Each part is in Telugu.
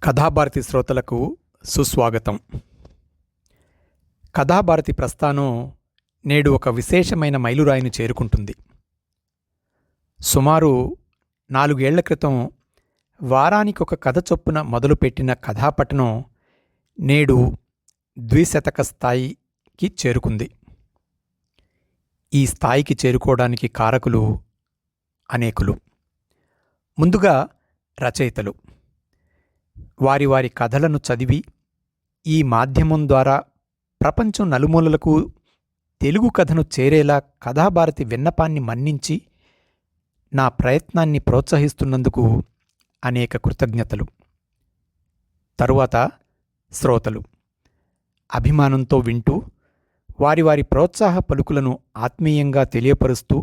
కథాభారతి శ్రోతలకు సుస్వాగతం. కథాభారతి ప్రస్థానం నేడు ఒక విశేషమైన మైలురాయిని చేరుకుంటుంది. సుమారు 4 ఏళ్ల క్రితం వారానికొక కథ చొప్పున మొదలుపెట్టిన కథాపఠనం నేడు ద్విశతక స్థాయికి చేరుకుంది. ఈ స్థాయికి చేరుకోవడానికి కారకులు అనేకులు. ముందుగా రచయితలు వారి వారి కథలను చదివి ఈ మాధ్యమం ద్వారా ప్రపంచం నలుమూలలకు తెలుగు కథను చేరేలా కథాభారతి విన్నపాన్ని మన్నించి నా ప్రయత్నాన్ని ప్రోత్సహిస్తున్నందుకు అనేక కృతజ్ఞతలు. తరువాత శ్రోతలు అభిమానంతో వింటూ వారి వారి ప్రోత్సాహ పలుకులను ఆత్మీయంగా తెలియపరుస్తూ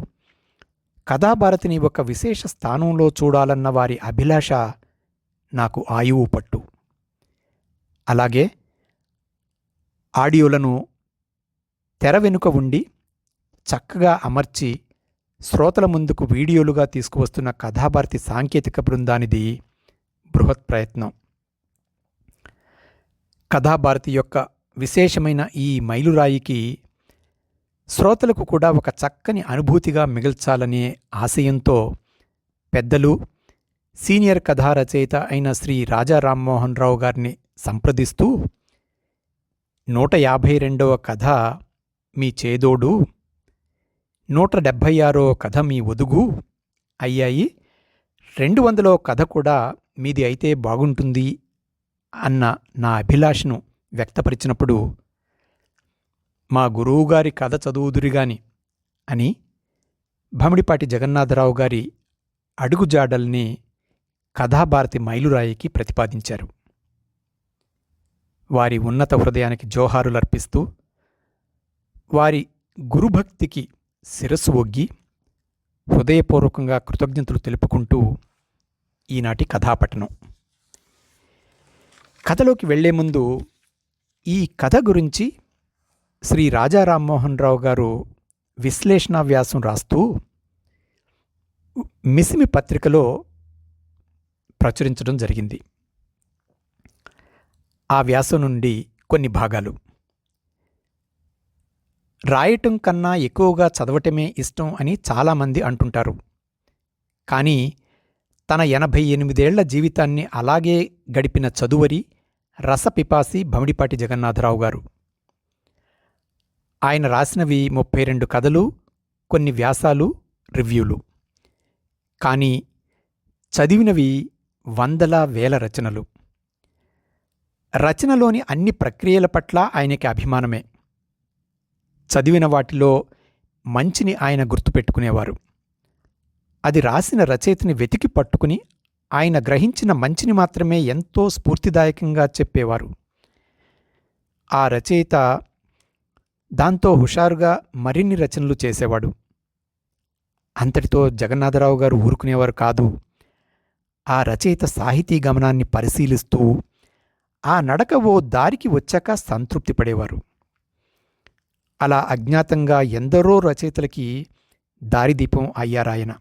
కథాభారతిని ఒక విశేష స్థానంలో చూడాలన్న వారి అభిలాష నాకు ఆయువు పట్టు. అలాగే ఆడియోలను తెర వెనుక ఉండి చక్కగా అమర్చి శ్రోతల ముందుకు వీడియోలుగా తీసుకువస్తున్న కథాభారతి సాంకేతిక బృందానిది బృహత్ ప్రయత్నం. కథాభారతి యొక్క విశేషమైన ఈ మైలురాయికి శ్రోతలకు కూడా ఒక చక్కని అనుభూతిగా మిగల్చాలనే ఆశయంతో పెద్దలు సీనియర్ కథా రచయిత అయిన శ్రీ రాజా రామ్మోహన్ రావు గారిని సంప్రదిస్తూ 152వ కథ మీ చేదోడు, 176వ కథ మీ ఒదుగు అయ్యాయి, 200వ కథ కూడా మీది అయితే బాగుంటుంది అన్న నా అభిలాషను వ్యక్తపరిచినప్పుడు మా గురువుగారి కథ చదువుదురిగాని అని భమిడిపాటి జగన్నాథరావు గారి అడుగుజాడల్ని కథాభారతి మైలురాయికి ప్రతిపాదించారు. వారి ఉన్నత హృదయానికి జోహారులర్పిస్తూ వారి గురుభక్తికి శిరస్సు ఒగ్గి హృదయపూర్వకంగా కృతజ్ఞతలు తెలుపుకుంటూ ఈనాటి కథాపఠనం. కథలోకి వెళ్లే ముందు ఈ కథ గురించి శ్రీ రాజా రామ్మోహన్ రావు గారు విశ్లేషణా వ్యాసం రాస్తూ మిసిమి పత్రికలో ప్రచురించడం జరిగింది. ఆ వ్యాసం నుండి కొన్ని భాగాలు. రాయటం కన్నా ఎక్కువగా చదవటమే ఇష్టం అని చాలామంది అంటుంటారు. కానీ తన 88 ఏళ్ల జీవితాన్ని అలాగే గడిపిన చదువరి రసపిపాసి భమిడిపాటి జగన్నాథరావు గారు. ఆయన రాసినవి 32 కథలు, కొన్ని వ్యాసాలు, రివ్యూలు. కానీ చదివినవి వందల వేల రచనలు. రచనలోని అన్ని ప్రక్రియల పట్ల ఆయనకి అభిమానమే. చదివిన వాటిలో మంచిని ఆయన గుర్తుపెట్టుకునేవారు. అది రాసిన రచయితని వెతికి పట్టుకుని ఆయన గ్రహించిన మంచిని మాత్రమే ఎంతో స్ఫూర్తిదాయకంగా చెప్పేవారు. ఆ రచయిత దాంతో హుషారుగా మరిన్ని రచనలు చేసేవాడు. అంతటితో జగన్నాథరావు గారు ఊరుకునేవారు కాదు. ఆ రచయిత సాహితీ గమనాన్ని పరిశీలిస్తూ ఆ నడక ఓ దారికి వచ్చాక సంతృప్తి పడేవారు. అలా అజ్ఞాతంగా ఎందరో రచయితలకి దారిదీపం అయ్యారాయన.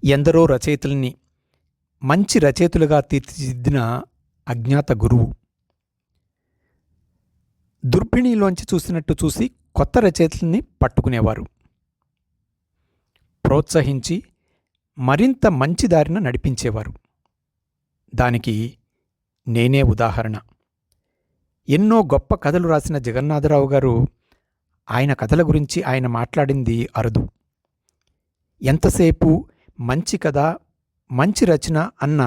ఎందరో రచయితల్ని మంచి రచయితలుగా తీర్చిదిద్దిన అజ్ఞాత గురువు. దుర్భిణిలోంచి చూసినట్టు చూసి కొత్త రచయితల్ని పట్టుకునేవారు. ప్రోత్సహించి మరింత మంచి దారిన నడిపించేవారు. దానికి నేనే ఉదాహరణ. ఎన్నో గొప్ప కథలు రాసిన జగన్నాథరావు గారు ఆయన కథల గురించి ఆయన మాట్లాడింది అరుదు. ఎంతసేపు మంచి కథ, మంచి రచన అన్న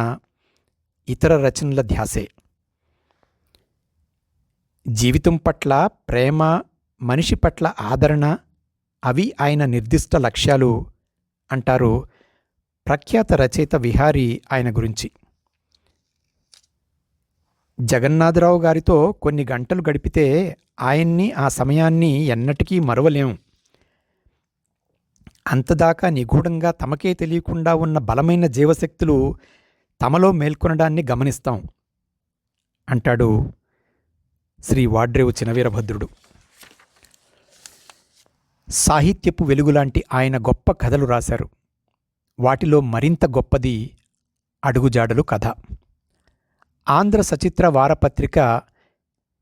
ఇతర రచనల ధ్యాసే. జీవితం పట్ల ప్రేమ, మనిషి పట్ల ఆదరణ అవి ఆయన నిర్దిష్ట లక్ష్యాలు అంటారు ప్రఖ్యాత రచయిత విహారీ ఆయన గురించి. జగన్నాథరావు గారితో కొన్ని గంటలు గడిపితే ఆయన్ని, ఆ సమయాన్ని ఎన్నటికీ మరువలేం. అంతదాకా నిగూఢంగా తమకే తెలియకుండా ఉన్న బలమైన జీవశక్తులు తమలో మేల్కొనడాన్ని గమనిస్తాం అంటాడు శ్రీ వాడ్రేవు చినవీరభద్రుడు. సాహిత్యపు వెలుగులాంటి ఆయన గొప్ప కథలు రాశారు. వాటిలో మరింత గొప్పది అడుగుజాడలు కథ. ఆంధ్ర సచిత్ర వారపత్రిక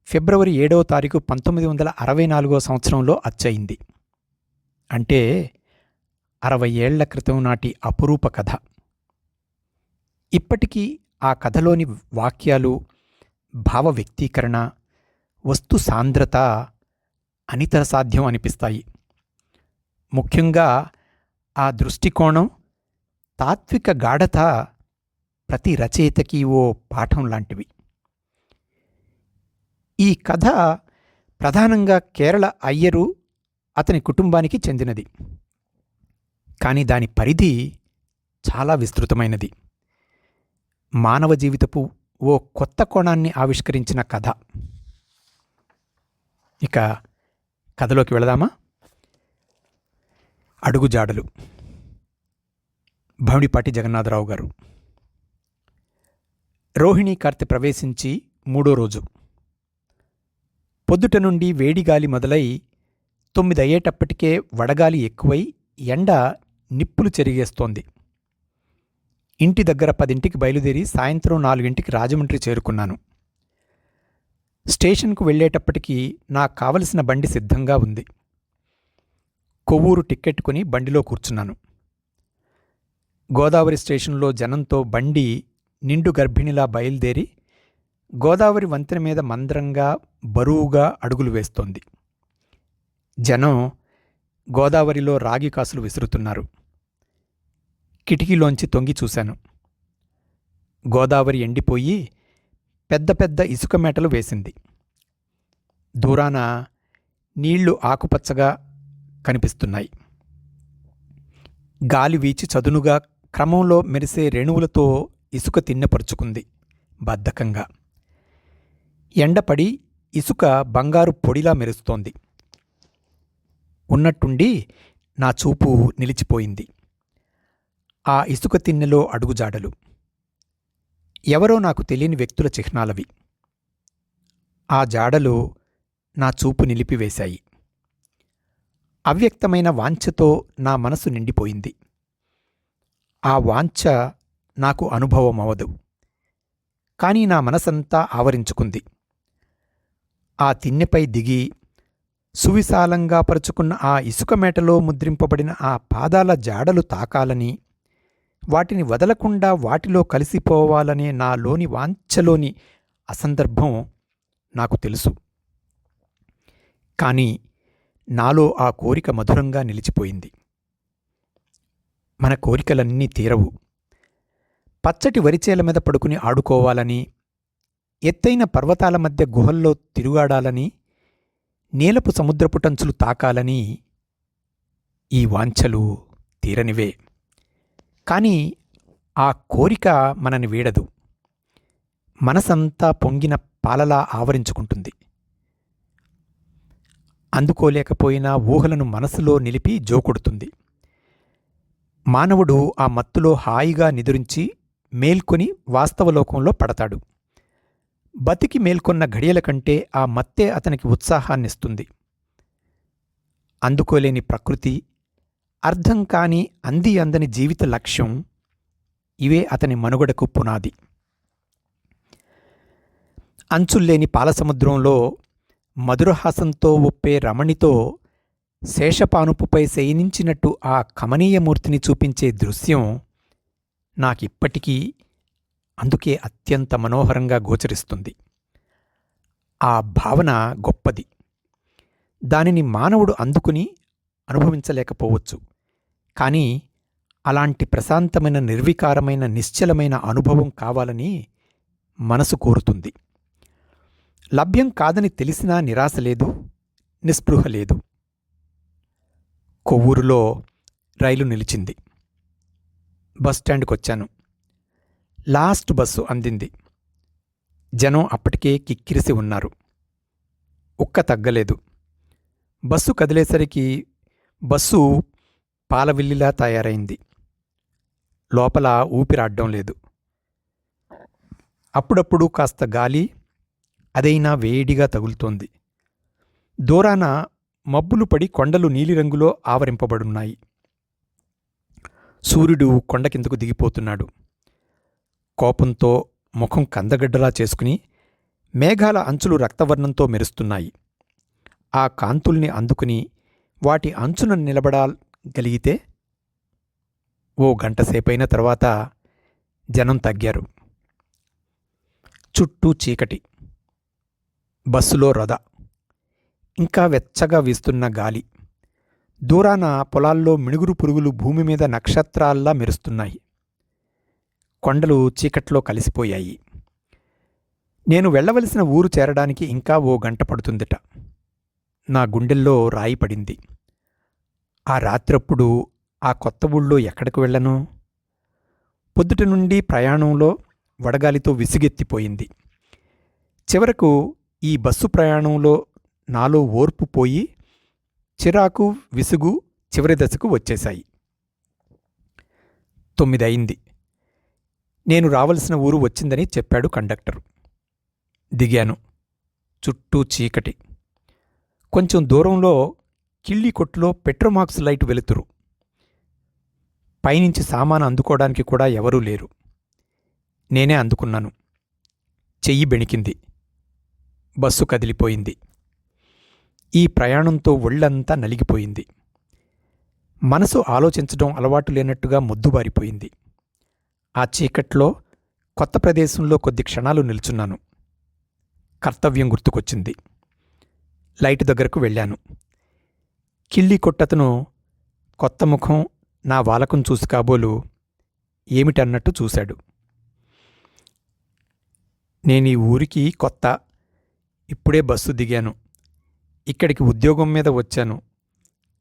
ఫిబ్రవరి 7వ తారీఖు 1964 సంవత్సరంలో అచ్చయింది. అంటే 60 ఏళ్ల క్రితం నాటి అపురూప కథ. ఇప్పటికీ ఆ కథలోని వాక్యాలు, భావ వ్యక్తీకరణ, వస్తు సాంద్రత అనితర సాధ్యం అనిపిస్తాయి. ముఖ్యంగా ఆ దృష్టికోణం, తాత్విక గాఢత ప్రతి రచయితకి ఓ పాఠం లాంటివి. ఈ కథ ప్రధానంగా కేరళ అయ్యరు అతని కుటుంబానికి చెందినది. కానీ దాని పరిధి చాలా విస్తృతమైనది. మానవ జీవితపు ఓ కొత్త కోణాన్ని ఆవిష్కరించిన కథ. ఇక కథలోకి వెళదామా? అడుగుజాడలు. భమిడిపాటి జగన్నాథరావు గారు. రోహిణీ కార్తె ప్రవేశించి 3వ రోజు. పొద్దుట నుండి వేడిగాలి మొదలై 9 అయ్యేటప్పటికే వడగాలి ఎక్కువై ఎండ నిప్పులు చెరిగేస్తోంది. ఇంటి దగ్గర 10ంటికి బయలుదేరి సాయంత్రం 4ంటికి రాజమండ్రి చేరుకున్నాను. స్టేషన్కు వెళ్లేటప్పటికీ నాకు కావలసిన బండి సిద్ధంగా ఉంది. కొవ్వూరు టిక్కెట్ కొని బండిలో కూర్చున్నాను. గోదావరి స్టేషన్లో జనంతో బండి నిండు గర్భిణిలా బయలుదేరి గోదావరి వంతెన మీద మంద్రంగా బరువుగా అడుగులు వేస్తోంది. జనం గోదావరిలో రాగి కాసులు విసురుతున్నారు. కిటికీలోంచి తొంగి చూశాను. గోదావరి ఎండిపోయి పెద్ద పెద్ద ఇసుక మేటలు వేసింది. దూరాన నీళ్లు ఆకుపచ్చగా కనిపిస్తున్నాయి. గాలి వీచి చదునుగా క్రమంలో మెరిసే రేణువులతో ఇసుక తిన్నపరుచుకుంది బద్ధకంగా. ఎండపడి ఇసుక బంగారు పొడిలా మెరుస్తోంది. ఉన్నట్టుండి నా చూపు నిలిచిపోయింది. ఆ ఇసుక తిన్నెలో అడుగుజాడలు. ఎవరో నాకు తెలియని వ్యక్తుల చిహ్నాలవి. ఆ జాడలు నా చూపు నిలిపివేశాయి. అవ్యక్తమైన వాంఛతో నా మనసు నిండిపోయింది. ఆ వాంఛ నాకు అనుభవమవదు, కానీ నా మనసంతా ఆవరించుకుంది. ఆ తిన్నెపై దిగి సువిశాలంగా పరుచుకున్న ఆ ఇసుక మేటలో ముద్రింపబడిన ఆ పాదాల జాడలు తాకాలని, వాటిని వదలకుండా వాటిలో కలిసిపోవాలనే నాలోని వాంఛలోని అసందర్భం నాకు తెలుసు. కానీ నాలో ఆ కోరిక మధురంగా నిలిచిపోయింది. మన కోరికలన్నీ తీరవు. పచ్చటి వరిచేల మీద పడుకుని ఆడుకోవాలని, ఎత్తైన పర్వతాల మధ్య గుహల్లో తిరుగాడాలని, నీలపు సముద్రపుటంచులు తాకాలని ఈ వాంఛలు తీరనివే. కానీ ఆ కోరిక మనని వీడదు. మనసంతా పొంగిన పాలలా ఆవరించుకుంటుంది. అందుకోలేకపోయినా ఊహలను మనసులో నిలిపి జోకొడుతుంది. మానవుడు ఆ మత్తులో హాయిగా నిదురించి మేల్కొని వాస్తవలోకంలో పడతాడు. బతికి మేల్కొన్న ఘడియల కంటే ఆ మత్తే అతనికి ఉత్సాహాన్నిస్తుంది. అందుకోలేని ప్రకృతి, అర్థం కాని అంది అందని జీవిత లక్ష్యం, ఇవే అతని మనుగడకు పునాది. అంచుల్లేని పాలసముద్రంలో మధురహాసంతో ఒప్పే రమణితో శేషపానుపుపై శయనించినట్టు ఆ కమనీయమూర్తిని చూపించే దృశ్యం నాకిప్పటికీ అందుకే అత్యంత మనోహరంగా గోచరిస్తుంది. ఆ భావన గొప్పది. దానిని మానవుడు అందుకుని అనుభవించలేకపోవచ్చు. కానీ అలాంటి ప్రశాంతమైన, నిర్వికారమైన, నిశ్చలమైన అనుభవం కావాలని మనసు కోరుతుంది. లభ్యం కాదని తెలిసినా నిరాశ లేదు, నిస్పృహ లేదు. కొవ్వూరులో రైలు నిలిచింది. బస్టాండ్కొచ్చాను. లాస్ట్ బస్సు అందింది. జనం అప్పటికే కిక్కిరిసి ఉన్నారు. ఉక్క తగ్గలేదు. బస్సు కదిలేసరికి బస్సు పాలవిల్లిలా తయారైంది. లోపల ఊపిరాడ్డం లేదు. అప్పుడప్పుడు కాస్త గాలి, అదైనా వేడిగా తగులుతోంది. దూరాన మబ్బులు పడి కొండలు నీలిరంగులో ఆవరింపబడున్నాయి. సూర్యుడు కొండ కిందకు దిగిపోతున్నాడు. కోపంతో ముఖం కందగడ్డలా చేసుకుని మేఘాల అంచులు రక్తవర్ణంతో మెరుస్తున్నాయి. ఆ కాంతుల్ని అందుకుని వాటి అంచున నిలబడగలిగితే ఓ గంటసేపైన తర్వాత జనం తగ్గారు. చుట్టూ చీకటి, బస్సులో రొద, ఇంకా వెచ్చగా వీస్తున్న గాలి. దూరాన పొలాల్లో మిణుగురు పురుగులు భూమి మీద నక్షత్రాల్లా మెరుస్తున్నాయి. కొండలు చీకట్లో కలిసిపోయాయి. నేను వెళ్ళవలసిన ఊరు చేరడానికి ఇంకా ఓ గంట పడుతుందిట. నా గుండెల్లో రాయి పడింది. ఆ రాత్రప్పుడు ఆ కొత్త ఊళ్ళో ఎక్కడికి వెళ్ళను? పొద్దుట నుండి ప్రయాణంలో వడగాలితో విసుగెత్తిపోయింది. చివరకు ఈ బస్సు ప్రయాణంలో నాలో ఓర్పు పోయి చిరాకు, విసుగు చివరి దశకు వచ్చేశాయి. 9 అయింది. నేను రావలసిన ఊరు వచ్చిందని చెప్పాడు కండక్టరు. దిగాను. చుట్టూ చీకటి. కొంచెం దూరంలో కిళ్ళి కొట్టులో పెట్రోమాక్స్ లైట్ వెలుతురు. పైనుంచి సామాను అందుకోవడానికి కూడా ఎవరూ లేరు. నేనే అందుకున్నాను. చెయ్యి బెణికింది. బస్సు కదిలిపోయింది. ఈ ప్రయాణంతో ఒళ్ళంతా నలిగిపోయింది. మనసు ఆలోచించడం అలవాటు లేనట్టుగా మొద్దుబారిపోయింది. ఆ చీకట్లో కొత్త ప్రదేశంలో కొద్ది క్షణాలు నిల్చున్నాను. కర్తవ్యం గుర్తుకొచ్చింది. లైటు దగ్గరకు వెళ్ళాను. కిళ్ళి కొట్టతను కొత్త ముఖం నా వాలకం చూసి కాబోలు ఏమిటన్నట్టు చూశాడు. నేనీ ఊరికి కొత్త. ఇప్పుడే బస్సు దిగాను. ఇక్కడికి ఉద్యోగం మీద వచ్చాను.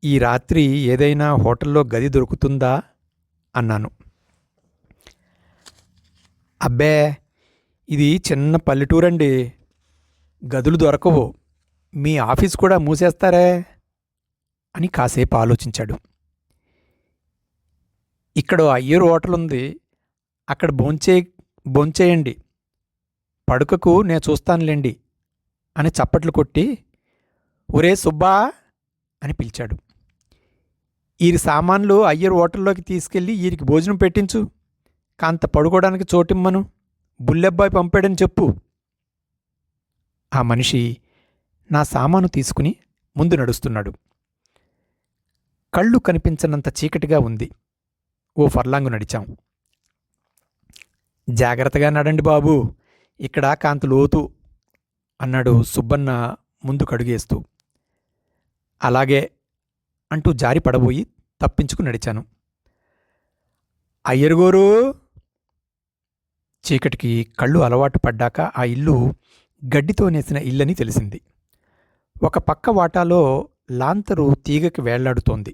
ఈ రాత్రి ఏదైనా హోటల్లో గది దొరుకుతుందా అన్నాను. అబ్బే, ఇది చిన్న పల్లెటూరండి. గదులు దొరకవు. మీ ఆఫీస్ కూడా మూసేస్తారే అని కాసేపు ఆలోచించాడు. ఇక్కడ అయ్యర్ హోటల్ ఉంది. అక్కడ భోంచేయండి. పడుకకు నే చూస్తానులేండి అని చప్పట్లు కొట్టి ఒరే సుబ్బా అని పిలిచాడు. ఈరి సామాన్లు అయ్యర్ హోటల్లోకి తీసుకెళ్ళి ఈరికి భోజనం పెట్టించు. కాంత పడుకోవడానికి చోటిమ్మను. బుల్లెబ్బాయి పంపాడని చెప్పు. ఆ మనిషి నా సామాను తీసుకుని ముందు నడుస్తున్నాడు. కళ్ళు కనిపించనంత చీకటిగా ఉంది. ఓ ఫర్లాంగు నడిచాం. జాగ్రత్తగా నడండి బాబూ, ఇక్కడ కాంత లోతు అన్నాడు సుబ్బన్న ముందు కడుగేస్తూ. అలాగే అంటూ జారి పడబోయి తప్పించుకు నడిచాను. అయ్యరుగోరు. చీకటికి కళ్ళు అలవాటు పడ్డాక ఆ ఇల్లు గడ్డితో నేసిన ఇల్లని తెలిసింది. ఒక పక్క వాటాలో లాంతరు తీగకి వేళ్లాడుతోంది.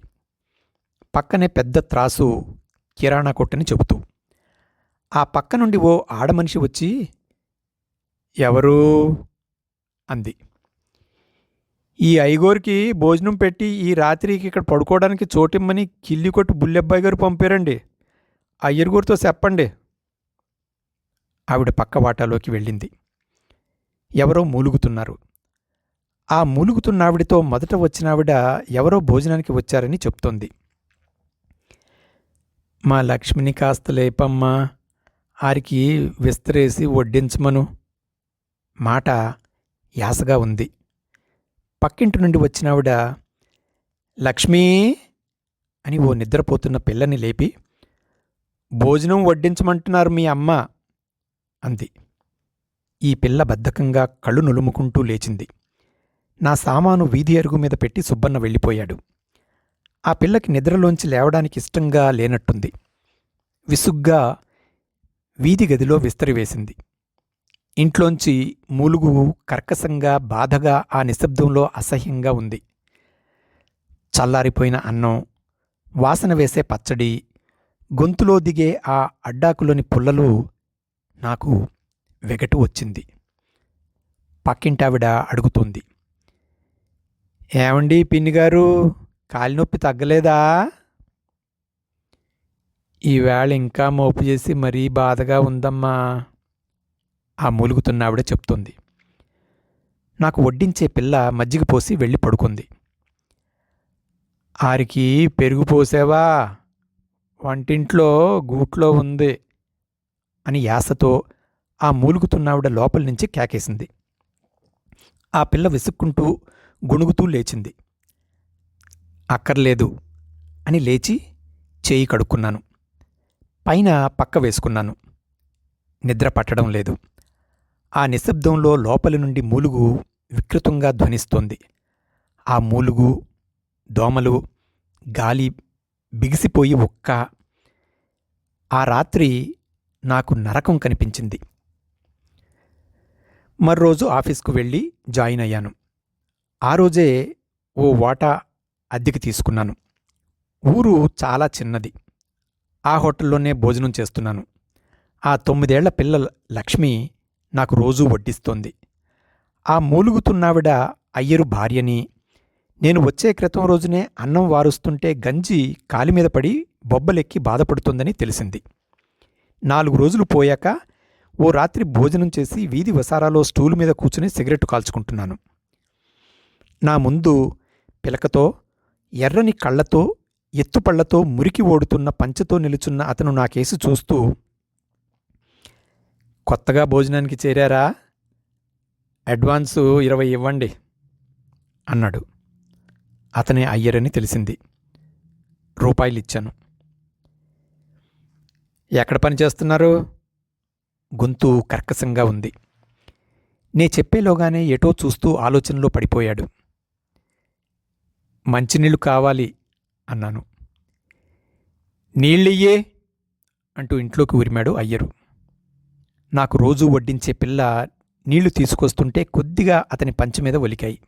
పక్కనే పెద్ద త్రాసు కిరాణా కొట్టని చెబుతూ. ఆ పక్క నుండి ఓ ఆడమనిషి వచ్చి ఎవరూ అంది. ఈ ఐగోరికి భోజనం పెట్టి ఈ రాత్రికి ఇక్కడ పడుకోవడానికి చోటిమ్మని కిల్లికొట్టు బుల్లెబ్బాయి గారు పంపారండి. అయ్యరుగురితో చెప్పండి. ఆవిడ పక్క వాటాలోకి వెళ్ళింది. ఎవరో మూలుగుతున్నారు. ఆ మూలుగుతున్నావిడితో మొదట వచ్చినావిడ ఎవరో భోజనానికి వచ్చారని చెప్తోంది. మా లక్ష్మిని కాస్త లేపమ్మా, ఆరికి విస్తరేసి వడ్డించమను. మాట యాసగా ఉంది. పక్కింటి నుండి వచ్చినావిడ లక్ష్మీ అని ఓ నిద్రపోతున్న పిల్లని లేపి భోజనం వడ్డించమంటున్నారు మీ అమ్మ అంది. ఈ పిల్ల బద్ధకంగా కళ్ళు నులుముకుంటూ లేచింది. నా సామాను వీధి అరుగు మీద పెట్టి సుబ్బన్న వెళ్ళిపోయాడు. ఆ పిల్లకి నిద్రలోంచి లేవడానికి ఇష్టంగా లేనట్టుంది. విసుగ్గా వీధి గదిలో విస్తరివేసింది. ఇంట్లోంచి మూలుగు కర్కశంగా బాధగా ఆ నిశ్శబ్దంలో అసహ్యంగా ఉంది. చల్లారిపోయిన అన్నం, వాసన వేసే పచ్చడి, గొంతులో దిగే ఆ అడ్డాకులోని పుల్లలు నాకు వెగటు వచ్చింది. పక్కింటావిడ అడుగుతోంది. ఏమండి పిన్నిగారు, కాలినొప్పి తగ్గలేదా? ఈవేళ ఇంకా మోపు చేసి మరీ బాధగా ఉందమ్మా ఆ మూలుగుతున్నావిడ చెప్తోంది. నాకు వడ్డించే పిల్ల మజ్జిగ పోసి వెళ్ళి పడుకుంది. ఆరికి పెరుగు పోసావా? వంటింట్లో గూట్లో ఉంది అని యాసతో ఆ మూలుగుతున్నావిడ లోపలి నుంచి కేకేసింది. ఆ పిల్ల విసుక్కుంటూ గొణుగుతూ లేచింది. అక్కర్లేదు అని లేచి చేయి కడుక్కున్నాను. పైన పక్క వేసుకున్నాను. నిద్ర పట్టడం లేదు. ఆ నిశ్శబ్దంలో లోపలి నుండి మూలుగు వికృతంగా ధ్వనిస్తోంది. ఆ మూలుగు, దోమలు, గాలి బిగిసిపోయి ఆ రాత్రి నాకు నరకం కనిపించింది. మర్రోజు ఆఫీస్కు వెళ్ళి జాయిన్ అయ్యాను. ఆ రోజే ఓ వాటా అద్దెకి తీసుకున్నాను. ఊరు చాలా చిన్నది. ఆ హోటల్లోనే భోజనం చేస్తున్నాను. ఆ 9 ఏళ్ల పిల్ల లక్ష్మి నాకు రోజూ వడ్డిస్తోంది. ఆ మూలుగుతున్నావిడ అయ్యరు భార్యని. నేను వచ్చే క్రితం రోజునే అన్నం వారుస్తుంటే గంజి కాలిమీద పడి బొబ్బలెక్కి బాధపడుతుందని తెలిసింది. 4 రోజులు పోయాక ఓ రాత్రి భోజనం చేసి వీధి వసారాలో స్టూలు మీద కూర్చుని సిగరెట్టు కాల్చుకుంటున్నాను. నా ముందు పిలకతో, ఎర్రని కళ్లతో, ఎత్తుపళ్లతో మురికి ఓడుతున్న పంచెతో నిలుచున్న అతను నాకేసి చూస్తూ, కొత్తగా భోజనానికి చేరారా? అడ్వాన్సు 20 ఇవ్వండి అన్నాడు. అతనే అయ్యరని తెలిసింది. రూపాయలిచ్చాను. ఎక్కడ పని చేస్తున్నారు? గొంతు కర్కశంగా ఉంది. నే చెప్పేలోగానే ఎటో చూస్తూ ఆలోచనలో పడిపోయాడు. మంచినీళ్లు కావాలి అన్నాను. నీళ్ళియ్యే అంటూ ఇంట్లోకి ఉరిమాడు అయ్యరు. నాకు రోజూ వడ్డించే పిల్ల నీళ్లు తీసుకొస్తుంటే కొద్దిగా అతని పంచె మీద ఒలికాయి.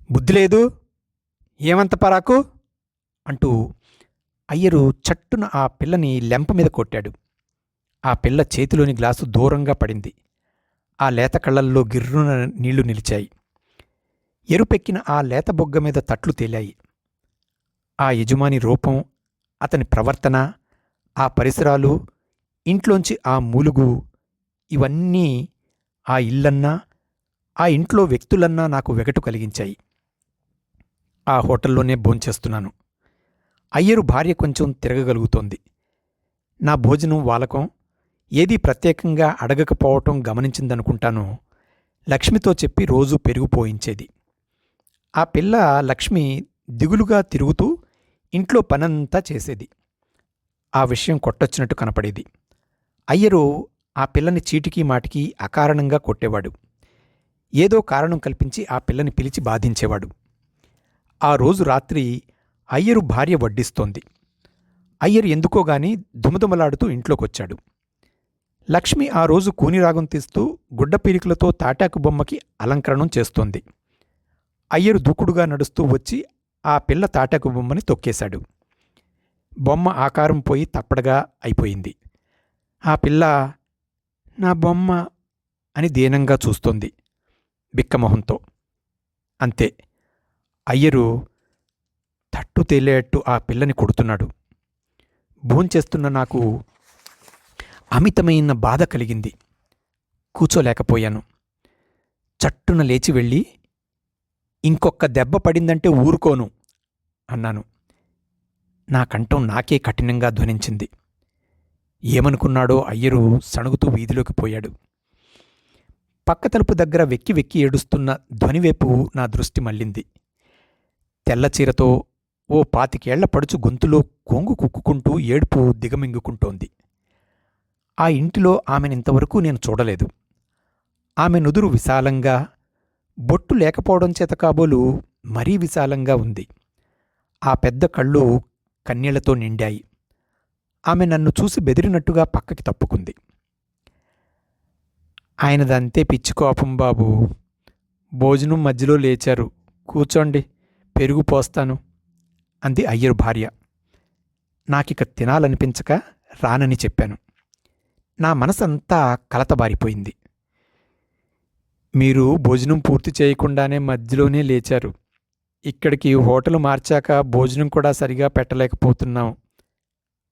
బుద్ధిలేదు, ఏమంత పరాకు అంటూ అయ్యరు చట్టున ఆ పిల్లని లెంప మీద కొట్టాడు. ఆ పిల్ల చేతిలోని గ్లాసు దూరంగా పడింది. ఆ లేత కళ్ళల్లో గిర్రున నీళ్లు నిలిచాయి. ఎరుపెక్కిన ఆ లేత బొగ్గ మీద తట్లు తేలాయి. ఆ యజమాని రూపం, అతని ప్రవర్తన, ఆ పరిసరాలు, ఇంట్లోంచి ఆ మూలుగు, ఇవన్నీ ఆ ఇల్లన్నా, ఆ ఇంట్లో వ్యక్తులన్నా నాకు వెగటు కలిగించాయి. ఆ హోటల్లోనే భోంచేస్తున్నాను. అయ్యరు భార్య కొంచెం తిరగగలుగుతోంది. నా భోజనం వాలకం, ఏదీ ప్రత్యేకంగా అడగకపోవటం గమనించిందనుకుంటాను. లక్ష్మితో చెప్పి రోజూ పెరుగు పోయించేది. ఆ పిల్ల లక్ష్మి దిగులుగా తిరుగుతూ ఇంట్లో పనంతా చేసేది. ఆ విషయం కొట్టొచ్చినట్టు కనపడేది. అయ్యరు ఆ పిల్లని చీటికీ మాటికి అకారణంగా కొట్టేవాడు. ఏదో కారణం కల్పించి ఆ పిల్లని పిలిచి బాధించేవాడు. ఆ రోజు రాత్రి అయ్యరు భార్య వడ్డిస్తోంది. అయ్యరు ఎందుకోగాని దుమదుమలాడుతూ ఇంట్లోకొచ్చాడు. లక్ష్మి ఆ రోజు కూనిరాగం తీస్తూ గుడ్డపీరికలతో తాటాకు బొమ్మకి అలంకరణం చేస్తోంది. అయ్యరు దూకుడుగా నడుస్తూ వచ్చి ఆ పిల్ల తాటాకు బొమ్మని తొక్కేశాడు. బొమ్మ ఆకారం పోయి తప్పడగా అయిపోయింది. ఆ పిల్ల నా బొమ్మ అని దీనంగా చూస్తోంది బిక్కమొహంతో. అంతే. అయ్యరు తట్టు తేలేట్టు ఆ పిల్లని కొడుతున్నాడు. భోంచేస్తున్న నాకు అమితమైన బాధ కలిగింది. కూచోలేకపోయాను. చట్టున లేచి వెళ్ళి, ఇంకొక్క దెబ్బ పడిందంటే ఊరుకోను అన్నాను. నా కంఠం నాకే కఠినంగా ధ్వనించింది. ఏమనుకున్నాడో అయ్యరు సణుగుతూ వీధిలోకి పోయాడు. పక్క తలుపు దగ్గర వెక్కి వెక్కి ఏడుస్తున్న ధ్వనివైపు నా దృష్టి మళ్ళింది. తెల్లచీరతో ఓ 25 ఏళ్ల పడుచు గొంతులో కొంగు కుక్కుకుంటూ ఏడుపు దిగమింగుకుంటోంది. ఆ ఇంటిలో ఆమెనింతవరకు నేను చూడలేదు. ఆమె నుదురు విశాలంగా, బొట్టు లేకపోవడం చేత కాబోలు మరీ విశాలంగా ఉంది. ఆ పెద్ద కళ్ళు కన్నీళ్లతో నిండాయి. ఆమె నన్ను చూసి బెదిరినట్టుగా పక్కకి తప్పుకుంది. ఆయనదంతే పిచ్చి కోపం బాబూ. భోజనం మధ్యలో లేచారు, కూర్చోండి, పెరుగు పోస్తాను అంది అయ్యరు భార్య. నాకిక తినాలనిపించక రానని చెప్పాను. నా మనసంతా కలతబారిపోయింది. మీరు భోజనం పూర్తి చేయకుండానే మధ్యలోనే లేచారు. ఇక్కడికి హోటలు మార్చాక భోజనం కూడా సరిగా పెట్టలేకపోతున్నాం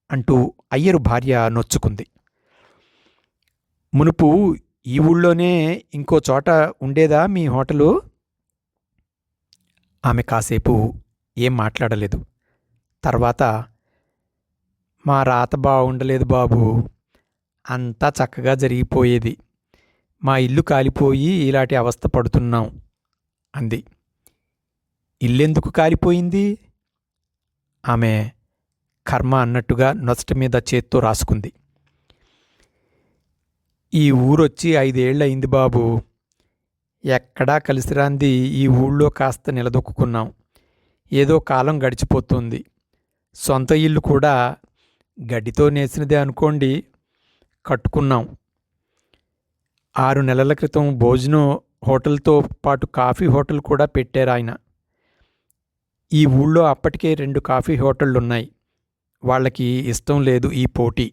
అంటూ అయ్యరు భార్య నొచ్చుకుంది. మునుపు ఈ ఊళ్ళోనే ఇంకో చోట ఉండేదా మీ హోటలు? ఆమె కాసేపు ఏం మాట్లాడలేదు. తర్వాత, మా రాత బావుండలేదు బాబూ. అంతా చక్కగా జరిగిపోయేది. మా ఇల్లు కాలిపోయి ఇలాంటి అవస్థ పడుతున్నాం అంది. ఇల్లెందుకు కాలిపోయింది? ఆమె కర్మ అన్నట్టుగా నొసటి మీద చేత్తో రాసుకుంది. ఈ ఊరొచ్చి 5 ఏళ్ళయింది బాబూ. ఎక్కడా కలిసిరాంది ఈ ఊళ్ళో కాస్త నిలదొక్కున్నాం. ఏదో కాలం గడిచిపోతుంది. సొంత ఇల్లు కూడా గడ్డితో నేసినదే అనుకోండి, కట్టుకున్నాం. 6 నెలల క్రితం భోజనం హోటల్తో పాటు కాఫీ హోటల్ కూడా పెట్టారాయన. ఈ ఊళ్ళో అప్పటికే 2 కాఫీ హోటళ్లున్నాయి. వాళ్ళకి ఇష్టం లేదు ఈ పోటీ.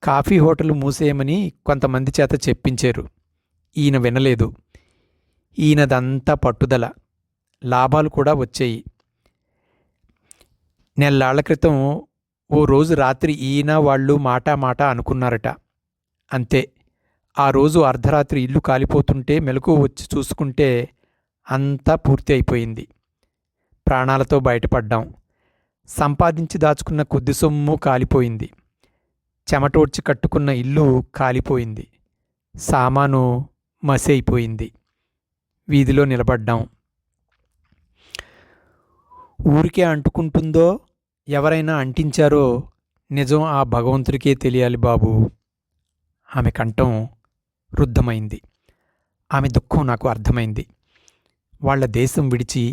కాఫీ హోటల్ మూసేయమని కొంతమంది చేత చెప్పించారు. ఈయన వినలేదు. ఈయనదంతా పట్టుదల. లాభాలు కూడా వచ్చాయి. నెల్లాళ్ల క్రితం ఓ రోజు రాత్రి ఈయన వాళ్ళు మాట అనుకున్నారట. అంతే. ఆ రోజు అర్ధరాత్రి ఇల్లు కాలిపోతుంటే మెలకువ వచ్చి చూసుకుంటే అంతా పూర్తి అయిపోయింది. ప్రాణాలతో బయటపడ్డాం. సంపాదించి దాచుకున్న కొద్ది సొమ్ము కాలిపోయింది. చెమటోడ్చి కట్టుకున్న ఇల్లు కాలిపోయింది. సామాను మసి అయిపోయింది. వీధిలో నిలబడ్డాం. ఊరికే అంటుకుంటుందో ఎవరైనా అంటించారో నిజం ఆ భగవంతుడికే తెలియాలి బాబూ. ఆమె కంఠం రుద్ధమైంది. ఆమె దుఃఖం నాకు అర్థమైంది. వాళ్ల దేశం విడిచి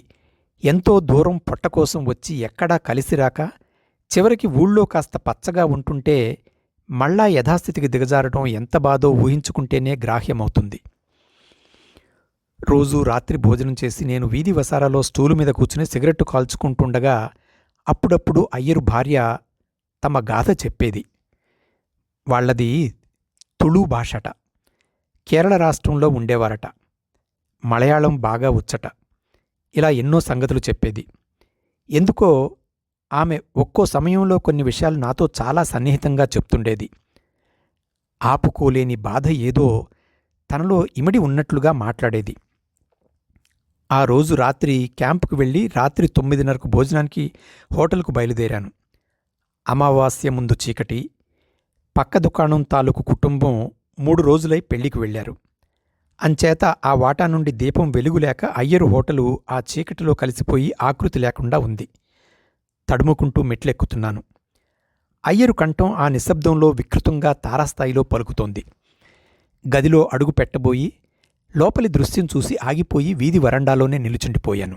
ఎంతో దూరం పొట్ట కోసం వచ్చి ఎక్కడా కలిసిరాక చివరికి ఊళ్ళో కాస్త పచ్చగా ఉంటుంటే మళ్ళా యథాస్థితికి దిగజారటం ఎంత బాధో ఊహించుకుంటేనే గ్రాహ్యమవుతుంది. రోజూ రాత్రి భోజనం చేసి నేను వీధి వసారాలో స్టూలు మీద కూర్చుని సిగరెట్టు కాల్చుకుంటుండగా అప్పుడప్పుడు అయ్యరు భార్య తమ గాథ చెప్పేది. వాళ్లది తుళు భాషట. కేరళ రాష్ట్రంలో ఉండేవారట. మలయాళం బాగా వచ్చట. ఇలా ఎన్నో సంగతులు చెప్పేది. ఎందుకో ఆమె ఒక్కో సమయంలో కొన్ని విషయాలు నాతో చాలా సన్నిహితంగా చెప్తుండేది. ఆపుకోలేని బాధ ఏదో తనలో ఇమిడి ఉన్నట్లుగా మాట్లాడేది. ఆ రోజు రాత్రి క్యాంపుకు వెళ్ళి రాత్రి 9:30కు భోజనానికి హోటల్కు బయలుదేరాను. అమావాస్య ముందు చీకటి. పక్క దుకాణం తాలూకు కుటుంబం 3 రోజులై పెళ్లికి వెళ్లారు. అంచేత ఆ వాటా నుండి దీపం వెలుగులేక అయ్యరు హోటలు ఆ చీకటిలో కలిసిపోయి ఆకృతి లేకుండా ఉంది. తడుముకుంటూ మెట్లెక్కుతున్నాను. అయ్యరు కంఠం ఆ నిశ్శబ్దంలో వికృతంగా తారాస్థాయిలో పలుకుతోంది. గదిలో అడుగు పెట్టబోయి లోపలి దృశ్యం చూసి ఆగిపోయి వీధి వరండాలోనే నిలుచుండిపోయాను.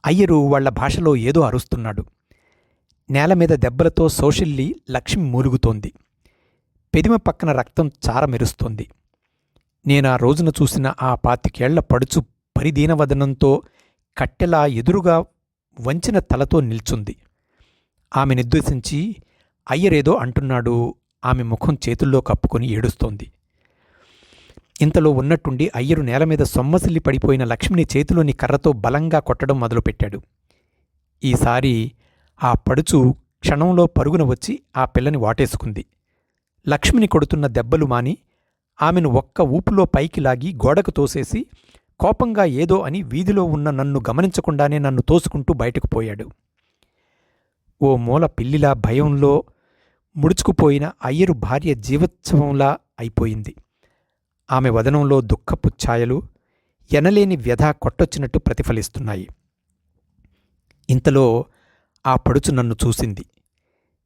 అయ్యరు వాళ్ల భాషలో ఏదో అరుస్తున్నాడు. నేలమీద దెబ్బలతో సోషిల్లి లక్ష్మి మూలుగుతోంది. పెదిమ పక్కన రక్తం చార మెరుస్తోంది. నేనా రోజున చూసిన ఆ 25 ఏళ్ల పడుచు పరిదీనవదనంతో కట్టెలా ఎదురుగా వంచిన తలతో నిల్చుంది. ఆమె నిర్దేశించి అయ్యరేదో అంటున్నాడు. ఆమె ముఖం చేతుల్లో కప్పుకొని ఏడుస్తోంది. ఇంతలో ఉన్నట్టుండి అయ్యరు నేలమీద సొమ్మసిల్లి పడిపోయిన లక్ష్మిని చేతిలోని కర్రతో బలంగా కొట్టడం మొదలుపెట్టాడు. ఈసారి ఆ పడుచు క్షణంలో పరుగున వచ్చి ఆ పిల్లని వాటేసుకుంది. లక్ష్మిని కొడుతున్న దెబ్బలు మాని ఆమెను ఒక్క ఊపులో పైకి లాగి గోడకు తోసేసి కోపంగా ఏదో అని వీధిలో ఉన్న నన్ను గమనించకుండానే నన్ను తోసుకుంటూ బయటకు పోయాడు. ఓ మూల పిల్లిలా భయంలో ముడుచుకుపోయిన అయ్యరు భార్య జీవోత్సవంలా అయిపోయింది. ఆమె వదనంలో దుఃఖపు ఛాయలు ఎనలేని వ్యధ కొట్టొచ్చినట్టు ప్రతిఫలిస్తున్నాయి. ఇంతలో ఆ పడుచు నన్ను చూసింది.